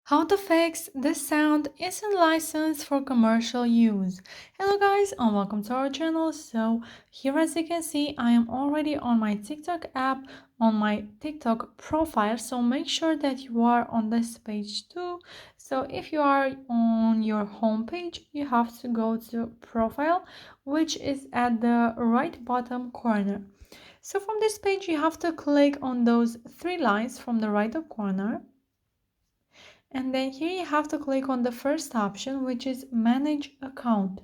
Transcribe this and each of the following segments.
How to fix this sound isn't licensed for commercial use. Hello guys and welcome to our channel. So here as you can see I am already on my TikTok app, on my TikTok profile, so make sure that you are on this page too. So if you are on your home page, you have to go to profile, which is at the right bottom corner. So from this page you have to click on those three lines from the right up corner. And then here you have to click on the first option, which is manage account.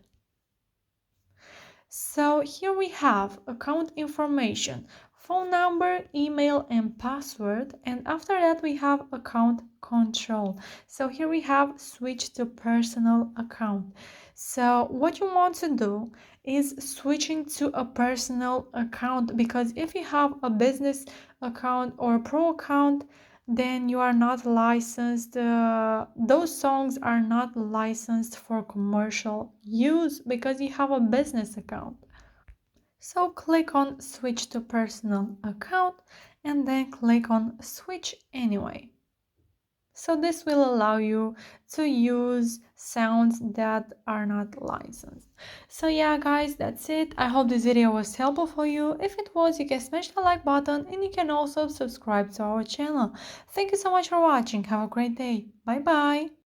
So here we have account information, phone number, email and password, and after that we have account control. So here we have switch to personal account. So what you want to do is switching to a personal account, because if you have a business account or a pro account, then you are not licensed. Those songs are not licensed for commercial use because you have a business account. So click on switch to personal account and then click on switch anyway. So this will allow you to use sounds that are not licensed. So yeah guys, that's it. I hope this video was helpful for you. If it was, you can smash the like button and you can also subscribe to our channel. Thank you so much for watching. Have a great day. Bye bye.